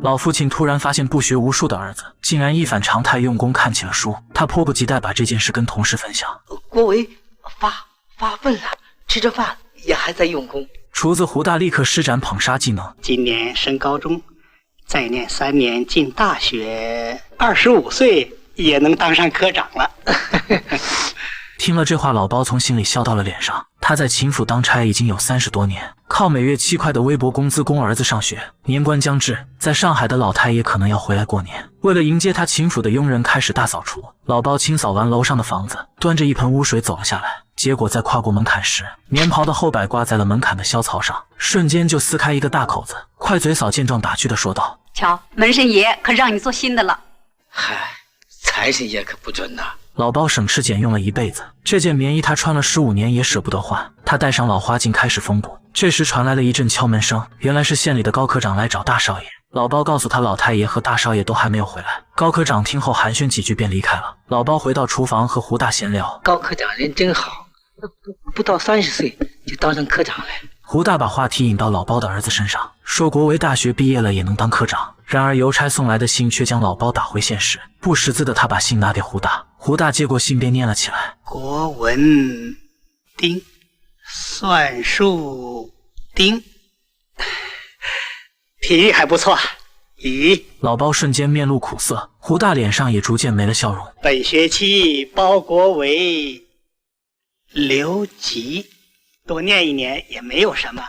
老父亲突然发现不学无术的儿子竟然一反常态用功看起了书，他迫不及待把这件事跟同事分享。国维发奋了，吃着饭也还在用功。厨子胡大立刻施展捧杀技能，今年升高中，再念3年进大学，25岁也能当上科长了。听了这话，老包从心里笑到了脸上。他在秦府当差已经有30多年，靠每月7块的微薄工资供儿子上学。年关将至，在上海的老太爷可能要回来过年。为了迎接他，秦府的佣人开始大扫除。老包清扫完楼上的房子，端着一盆污水走了下来。结果在跨过门槛时，棉袍的后摆挂在了门槛的销槽上，瞬间就撕开一个大口子。快嘴嫂见状打趣地说道：“瞧，门神爷可让你做新的了。”嗨，财神爷可不准呐。老包省吃俭用了一辈子，这件棉衣他穿了15年也舍不得换。他戴上老花镜开始缝补，这时传来了一阵敲门声，原来是县里的高科长来找大少爷。老包告诉他老太爷和大少爷都还没有回来。高科长听后寒暄几句便离开了。老包回到厨房和胡大闲聊，高科长人真好，不到30岁就当上科长了。胡大把话题引到老包的儿子身上，说国维大学毕业了也能当科长。然而邮差送来的信却将老包打回现实。不识字的他把信拿给胡大，胡大接过信便念了起来：国文丁，算术丁，题还不错。乙，老包瞬间面露苦涩，胡大脸上也逐渐没了笑容。本学期包国维留级，多念1年也没有什么，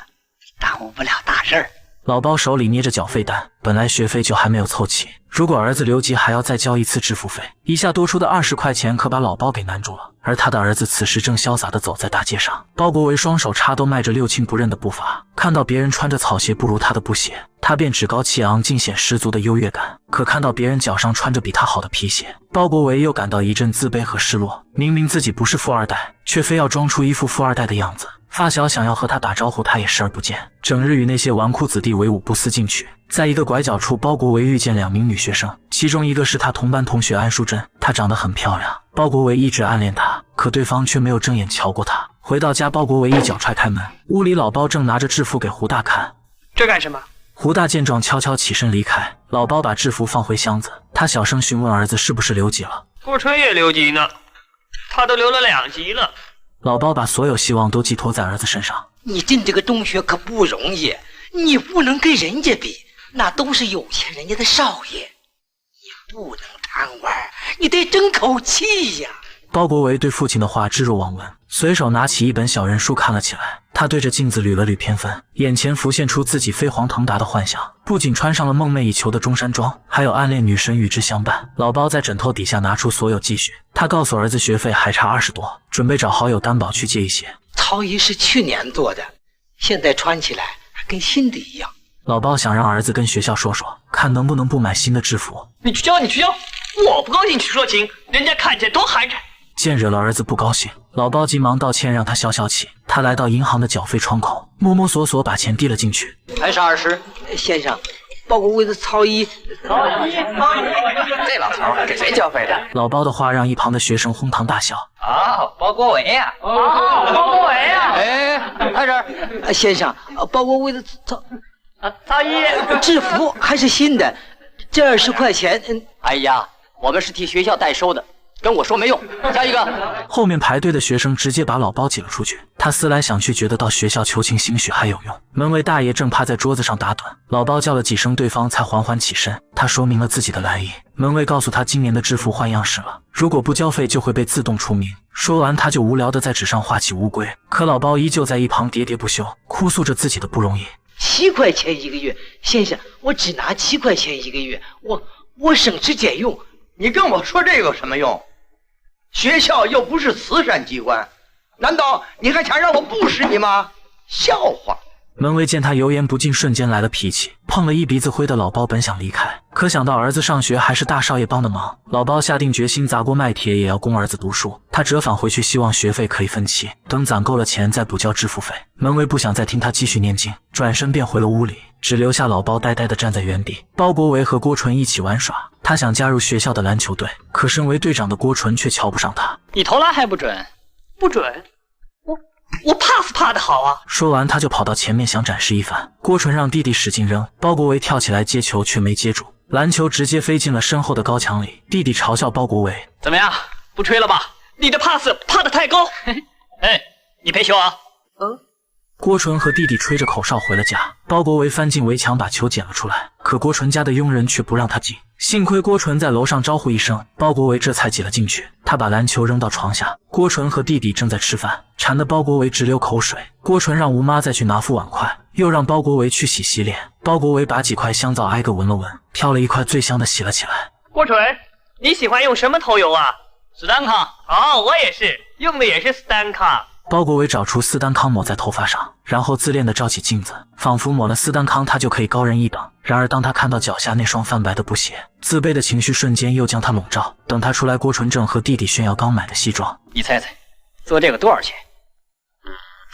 耽误不了大事儿。老包手里捏着缴费单，本来学费就还没有凑齐，如果儿子留级还要再交1次支付费，一下多出的20块钱可把老包给难住了。而他的儿子此时正潇洒地走在大街上，包国维双手插兜，迈着六亲不认的步伐，看到别人穿着草鞋不如他的布鞋，他便趾高气昂，尽显十足的优越感。可看到别人脚上穿着比他好的皮鞋，包国维又感到一阵自卑和失落。明明自己不是富二代，却非要装出一副富二代的样子。发小想要和他打招呼，他也视而不见，整日与那些纨绔子弟为伍，不思进取。在一个拐角处，包国维遇见2名女学生，其中一个是他同班同学安淑珍，她长得很漂亮，包国维一直暗恋她，可对方却没有正眼瞧过她。回到家，包国维一脚踹开门，屋里老包正拿着制服给胡大看。这干什么？胡大见状悄悄起身离开，老包把制服放回箱子，他小声询问儿子是不是留级了。顾春也留级呢，他都留了2级了。老包把所有希望都寄托在儿子身上。你进这个中学可不容易，你不能跟人家比，那都是有钱人家的少爷，你不能贪玩，你得争口气呀。包国维对父亲的话置若罔闻，随手拿起一本小人书看了起来。他对着镜子捋了捋偏分，眼前浮现出自己飞黄腾达的幻想，不仅穿上了梦寐以求的中山装，还有暗恋女神与之相伴。老包在枕头底下拿出所有积蓄，他告诉儿子学费还差20多，准备找好友担保去借一些。曹衣是去年做的，现在穿起来还跟新的一样。老包想让儿子跟学校说说，看能不能不买新的制服。你去教，你去教，我不高兴去说情，人家看起来多寒碜。见惹了儿子不高兴，老包急忙道歉，让他消消气。他来到银行的缴费窗口，摸摸索索把钱递了进去。还是20，先生，包国维的曹衣。这老头给谁交费的？老包的话让一旁的学生哄堂大笑。哦，包国维呀！包国维呀！哎，在这儿，先生，包国维的曹衣制服还是新的，这20块钱。哎呀，我们是替学校代收的。跟我说没用，加一个。后面排队的学生直接把老包挤了出去。他思来想去，觉得到学校求情兴许还有用。门卫大爷正趴在桌子上打盹，老包叫了几声，对方才缓缓起身。他说明了自己的来意。门卫告诉他，今年的制服换样式了，如果不交费就会被自动除名。说完，他就无聊地在纸上画起乌龟。可老包依旧在一旁喋喋不休，哭诉着自己的不容易。7块钱一个月，先生，我只拿7块钱一个月，我省吃俭用。你跟我说这有什么用？学校又不是慈善机关，难道你还想让我不使你吗？笑话！门卫见他油盐不进，瞬间来了脾气，碰了一鼻子灰的老包本想离开，可想到儿子上学还是大少爷帮的忙，老包下定决心砸锅卖铁也要供儿子读书。他折返回去，希望学费可以分期，等攒够了钱再补交支付费。门卫不想再听他继续念经，转身便回了屋里，只留下老包呆呆地站在原地。包国维和郭纯一起玩耍，他想加入学校的篮球队，可身为队长的郭纯却瞧不上他。你投篮还不准？不准？我怕是怕的好啊。说完，他就跑到前面想展示一番。郭纯让弟弟使劲扔，包国维跳起来接球却没接住，篮球直接飞进了身后的高墙里。弟弟嘲笑包国维：“怎么样，不吹了吧？你的 pass 怕得太高。哎，你赔球啊？”郭纯和弟弟吹着口哨回了家。包国维翻进围墙把球捡了出来，可郭纯家的佣人却不让他进。幸亏郭纯在楼上招呼一声，包国维这才挤了进去。他把篮球扔到床下，郭纯和弟弟正在吃饭，馋得包国维直流口水。郭纯让吴妈再去拿副碗筷，又让包国维去洗脸。包国维把几块香皂挨个闻了闻，挑了一块最香的洗了起来。郭纯，你喜欢用什么头油啊？斯丹康。哦，我也是，用的也是斯丹康。包国维找出斯丹康抹在头发上，然后自恋地照起镜子，仿佛抹了斯丹康他就可以高人一等。然而当他看到脚下那双泛白的布鞋，自卑的情绪瞬间又将他笼罩。等他出来，郭纯正和弟弟炫耀刚买的西装。你猜猜，做这个多少钱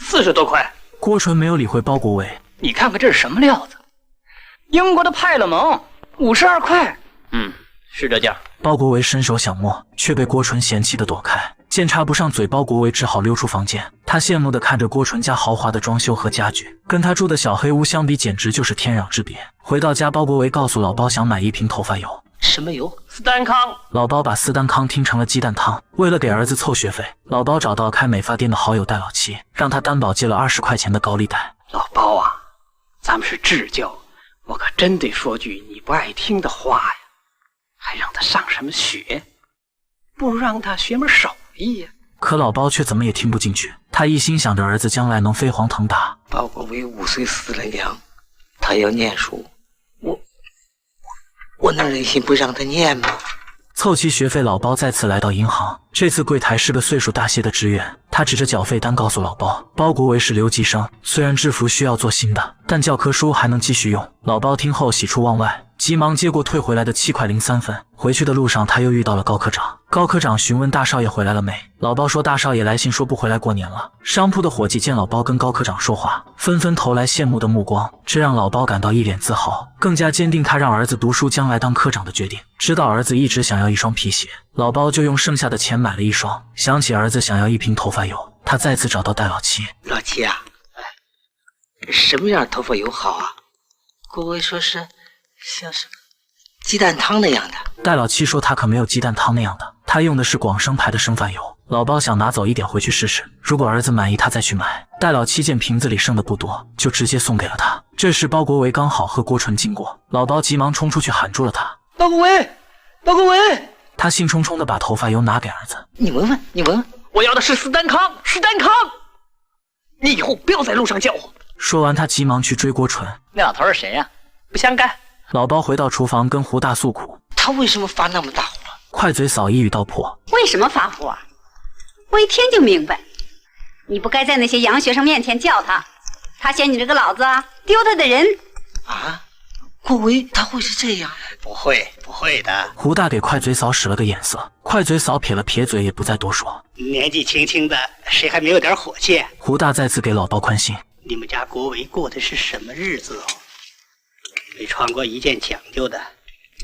？40多块。郭纯没有理会包国维。你看看这是什么料子？英国的派勒蒙，52块。是这价。包国维伸手想摸，却被郭纯嫌弃地躲开。见插不上嘴，包国维只好溜出房间。他羡慕地看着郭纯家豪华的装修和家具，跟他住的小黑屋相比，简直就是天壤之别。回到家，包国维告诉老包想买1瓶头发油。什么油？斯丹康。老包把斯丹康听成了鸡蛋汤。为了给儿子凑学费，老包找到开美发店的好友戴老七，让他担保借了20块钱的高利贷。老包啊，咱们是至交，我可真得说句你不爱听的话呀。还让他上什么学？不如让他学门手艺呀。可老包却怎么也听不进去，他一心想着儿子将来能飞黄腾达。包国维5岁死了娘，他要念书，我能忍心不让他念吗？凑齐学费，老包再次来到银行。这次柜台是个岁数大些的职员，他指着缴费单告诉老包，包国维是留级生，虽然制服需要做新的，但教科书还能继续用。老包听后喜出望外，急忙接过退回来的7块03分。回去的路上，他又遇到了高科长。高科长询问大少爷回来了没，老包说大少爷来信说不回来过年了。商铺的伙计见老包跟高科长说话，纷纷投来羡慕的目光，这让老包感到一脸自豪，更加坚定他让儿子读书将来当科长的决定。知道儿子一直想要一双皮鞋，老包就用剩下的钱买了一双。想起儿子想要1瓶头发油，他再次找到戴老七。老七啊，什么样头发油好啊？国维说是像什么鸡蛋汤那样的。戴老七说他可没有鸡蛋汤那样的，他用的是广生牌的生发油。老包想拿走一点回去试试，如果儿子满意他再去买。戴老七见瓶子里剩的不多，就直接送给了他。这时包国维刚好和郭纯经过，老包急忙冲出去喊住了他。包国维，包国维！他兴冲冲地把头发油拿给儿子。你闻闻，你闻闻。我要的是斯丹康，斯丹康！你以后不要在路上叫我。说完，他急忙去追郭纯。那老头是谁呀？不相干。老包回到厨房跟胡大诉苦。他为什么发那么大火？快嘴嫂一语道破。为什么发火？我一听就明白，你不该在那些洋学生面前叫他，他嫌你这个老子丢他的人。啊，郭维他会是这样？不会的。胡大给快嘴嫂使了个眼色，快嘴嫂撇了撇嘴，也不再多说。年纪轻轻的，谁还没有点火气？胡大再次给老包宽心。你们家国维过的是什么日子哦？没穿过一件讲究的，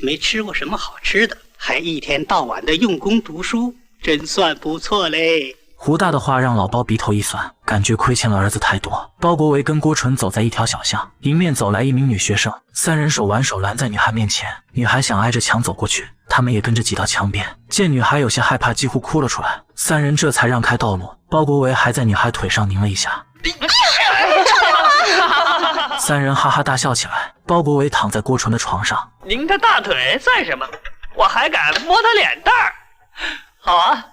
没吃过什么好吃的，还一天到晚的用功读书，真算不错嘞。胡大的话让老包鼻头一酸，感觉亏欠了儿子太多。包国维跟郭纯走在一条小巷，迎面走来一名女学生，3人手挽手拦在女孩面前。女孩想挨着墙走过去，他们也跟着挤到墙边。见女孩有些害怕，几乎哭了出来，3人这才让开道路。包国维还在女孩腿上拧了一下。3人哈哈大笑起来。包国维躺在郭纯的床上，拧他大腿算什么？我还敢摸他脸蛋儿。好啊，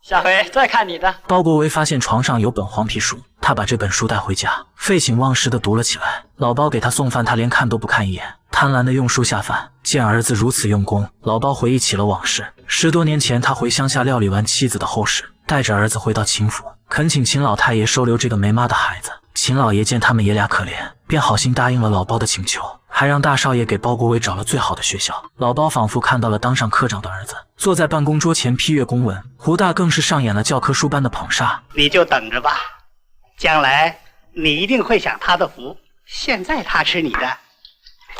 下回再看你的。包国维发现床上有本黄皮书，他把这本书带回家，废寝忘食地读了起来。老包给他送饭，他连看都不看一眼，贪婪地用书下饭。见儿子如此用功，老包回忆起了往事。10多年前，他回乡下料理完妻子的后事，带着儿子回到秦府，恳请秦老太爷收留这个没妈的孩子。秦老爷见他们爷俩可怜，便好心答应了老包的请求，还让大少爷给包国维找了最好的学校。老包仿佛看到了当上科长的儿子，坐在办公桌前批阅公文。胡大更是上演了教科书般的捧杀。你就等着吧，将来你一定会享他的福。现在他吃你的，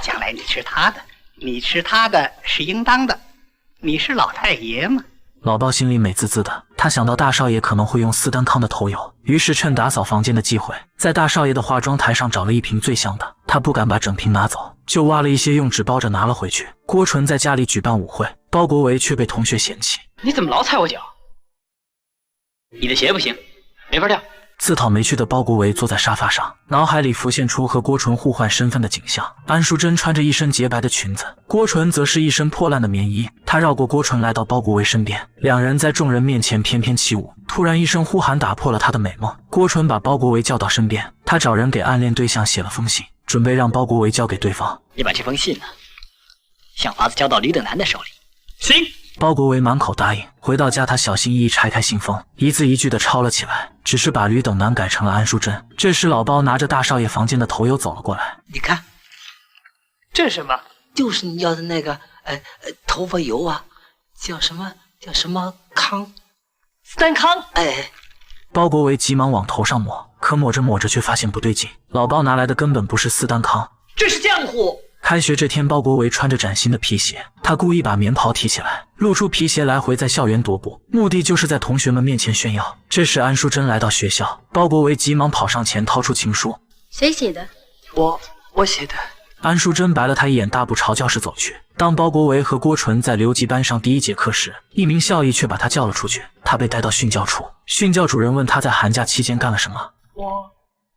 将来你吃他的，你吃他的是应当的。你是老太爷嘛。老包心里美滋滋的，他想到大少爷可能会用斯丹康的头油，于是趁打扫房间的机会，在大少爷的化妆台上找了一瓶最香的。他不敢把整瓶拿走，就挖了一些用纸包着拿了回去。郭纯在家里举办舞会，包国维却被同学嫌弃。你怎么老踩我脚？你的鞋不行，没法跳。自讨没趣的包国维坐在沙发上，脑海里浮现出和郭纯互换身份的景象。安淑珍穿着一身洁白的裙子，郭纯则是一身破烂的棉衣。她绕过郭纯来到包国维身边，两人在众人面前翩翩起舞。突然一声呼喊打破了他的美梦。郭纯把包国维叫到身边，他找人给暗恋对象写了封信，准备让包国维交给对方。你把这封信呢，想法子交到吕等南的手里。行。包国维满口答应，回到家他小心翼翼拆开信封，一字一句地抄了起来，只是把吕等南改成了安淑珍。这时老包拿着大少爷房间的头油走了过来。你看，这是什么？就是你要的那个头发油啊，叫什么康？斯丹康。哎，包国维急忙往头上抹，可抹着抹着却发现不对劲，老包拿来的根本不是斯丹康，这是浆糊。开学这天，包国维穿着崭新的皮鞋，他故意把棉袍提起来，露出皮鞋来回在校园踱步，目的就是在同学们面前炫耀。这时安淑珍来到学校，包国维急忙跑上前掏出情书。谁写的？我写的。安淑珍白了他一眼，大步朝教室走去。当包国维和郭纯在留级班上第一节课时，一名校医却把他叫了出去，他被带到训教处。训教主任问他在寒假期间干了什么。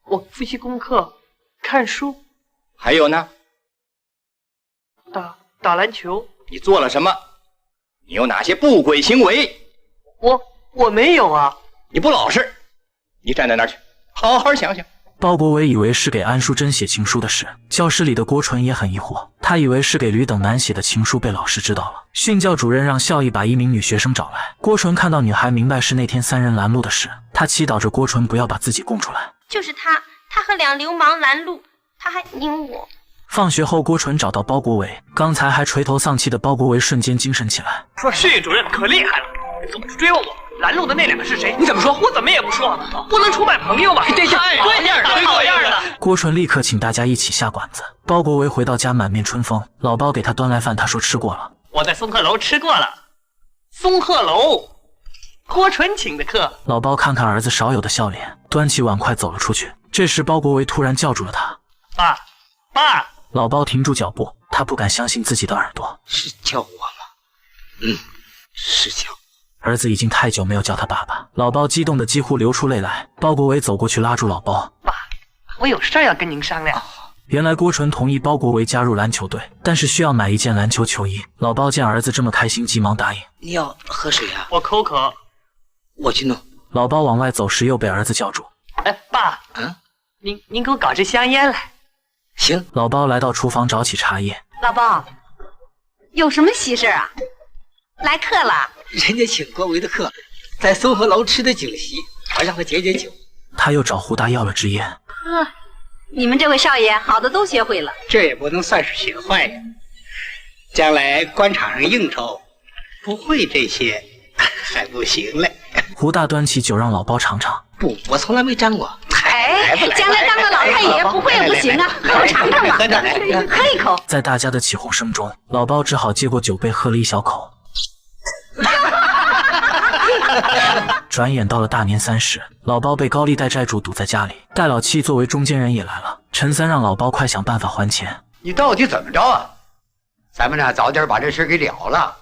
我复习功课，看书，还有呢？打篮球。你做了什么？你有哪些不轨行为？我没有啊。你不老实，你站在那儿去，好好想想。包国维以为是给安淑珍写情书的事，教室里的郭纯也很疑惑，他以为是给吕等南写的情书被老师知道了。训教主任让校医把一名女学生找来，郭纯看到女孩明白是那天三人拦路的事，他祈祷着郭纯不要把自己供出来。就是他和两流氓拦路，他还拧我。放学后，郭纯找到包国维，刚才还垂头丧气的包国维瞬间精神起来。说训主任可厉害了，总是追问我拦路的那两个是谁？你怎么说？我怎么也不说，不能出卖朋友嘛。对，讨厌了。郭纯立刻请大家一起下馆子。包国维回到家满面春风，老包给他端来饭，他说吃过了。我在松鹤楼吃过了。松鹤楼，郭纯请的客。老包看看儿子少有的笑脸，端起碗筷走了出去。这时包国维突然叫住了他：爸！老包停住脚步，他不敢相信自己的耳朵。是叫我吗？是叫。儿子已经太久没有叫他爸爸，老包激动的几乎流出泪来。包国维走过去拉住老包：爸，我有事要跟您商量。原来郭纯同意包国维加入篮球队，但是需要买一件篮球球衣。老包见儿子这么开心，急忙答应。你要喝水啊？我口渴。我去弄。老包往外走时又被儿子叫住。爸，您给我搞支香烟来。行。老包来到厨房找起茶叶。老包，有什么喜事啊？来客了。人家请郭维的客，在松鹤楼吃的酒席，我让他解解酒。他又找胡大要了支烟。你们这位少爷好的都学会了。这也不能算是学坏呀。将来官场上应酬，不会这些还不行嘞。胡大端起酒让老包尝尝。不，我从来没沾过。将来当个老太爷不会也不行啊，我尝尝吧，喝一口。在大家的起哄声中，老包只好接过酒杯喝了一小口。转眼到了大年30，老包被高利贷债主堵在家里，戴老七作为中间人也来了。陈三让老包快想办法还钱。你到底怎么着啊？咱们俩早点把这事给了了，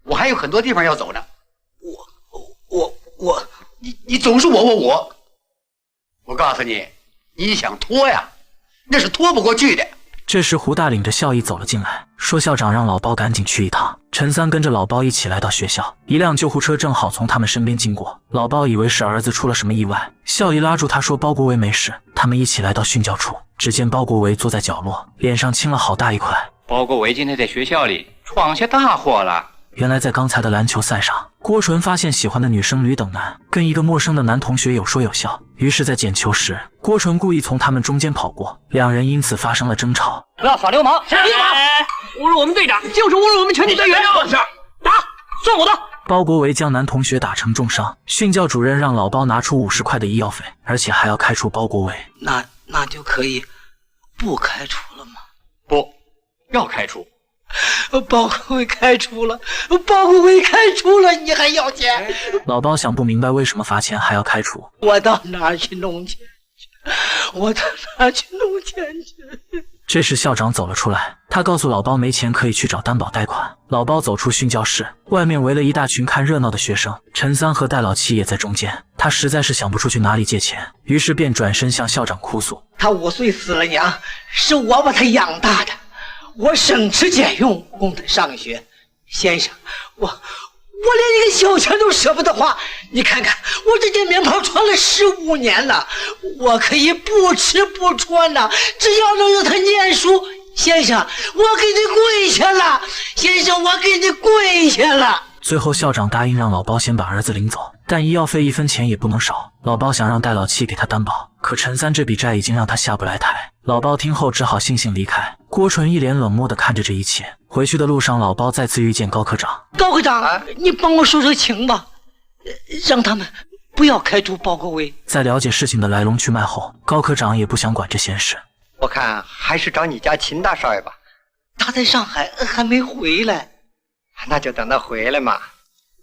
我还有很多地方要走呢。你总是我。我告诉你，你想拖呀，那是拖不过去的。这时胡大领着校医走了进来，说校长让老包赶紧去一趟。陈三跟着老包一起来到学校，一辆救护车正好从他们身边经过。老包以为是儿子出了什么意外，校医拉住他说包国维没事。他们一起来到训教处，只见包国维坐在角落，脸上青了好大一块。包国维今天在学校里闯下大祸了。原来在刚才的篮球赛上，郭纯发现喜欢的女生吕等南跟一个陌生的男同学有说有笑，于是在捡球时，郭纯故意从他们中间跑过，两人因此发生了争吵。不要耍流氓！谁流氓？侮辱我们队长就是侮辱我们全体队员！打，算我的！包国维将男同学打成重伤，训教主任让老包拿出50块的医药费，而且还要开除包国维。那就可以不开除了吗？不要开除。保科会开除了，保科会开除了，你还要钱？老包想不明白为什么罚钱还要开除。我到哪儿去弄钱去？我到哪儿去弄钱去？这时校长走了出来，他告诉老包没钱可以去找担保贷款。老包走出训教室，外面围了一大群看热闹的学生，陈三和戴老七也在中间。他实在是想不出去哪里借钱，于是便转身向校长哭诉：他5岁死了娘，是我把他养大的，我省吃俭用供他上学。先生，我连一个小钱都舍不得花，你看看我这件棉袍穿了15年了，我可以不吃不穿的，只要能让他念书。先生，我给你跪下了，先生，我给你跪下了。最后校长答应让老包先把儿子领走，但医药费1分钱也不能少。老包想让戴老七给他担保，可陈三这笔债已经让他下不来台。老包听后只好悻悻离开。郭纯一脸冷漠地看着这一切。回去的路上，老包再次遇见高科长。高科长，你帮我说说情吧，让他们不要开除包国威。在了解事情的来龙去脉后，高科长也不想管这闲事。我看还是找你家秦大少爷吧。他在上海还没回来。那就等他回来嘛。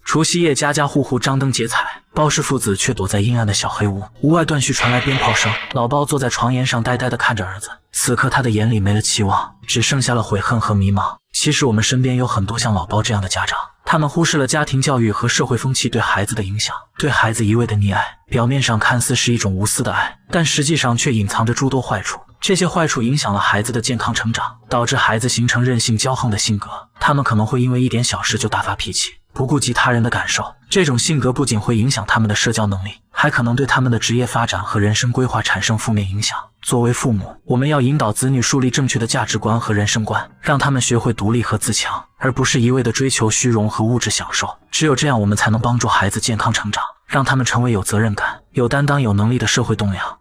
除夕夜，家家户户张灯结彩，包氏父子却躲在阴暗的小黑屋。屋外断续传来鞭炮声。老包坐在床沿上，呆呆地看着儿子。此刻他的眼里没了期望，只剩下了悔恨和迷茫。其实我们身边有很多像老包这样的家长，他们忽视了家庭教育和社会风气对孩子的影响，对孩子一味的溺爱，表面上看似是一种无私的爱，但实际上却隐藏着诸多坏处。这些坏处影响了孩子的健康成长，导致孩子形成任性骄横的性格。他们可能会因为一点小事就大发脾气，不顾及他人的感受。这种性格不仅会影响他们的社交能力，还可能对他们的职业发展和人生规划产生负面影响。作为父母，我们要引导子女树立正确的价值观和人生观，让他们学会独立和自强，而不是一味的追求虚荣和物质享受。只有这样，我们才能帮助孩子健康成长，让他们成为有责任感、有担当、有能力的社会栋梁。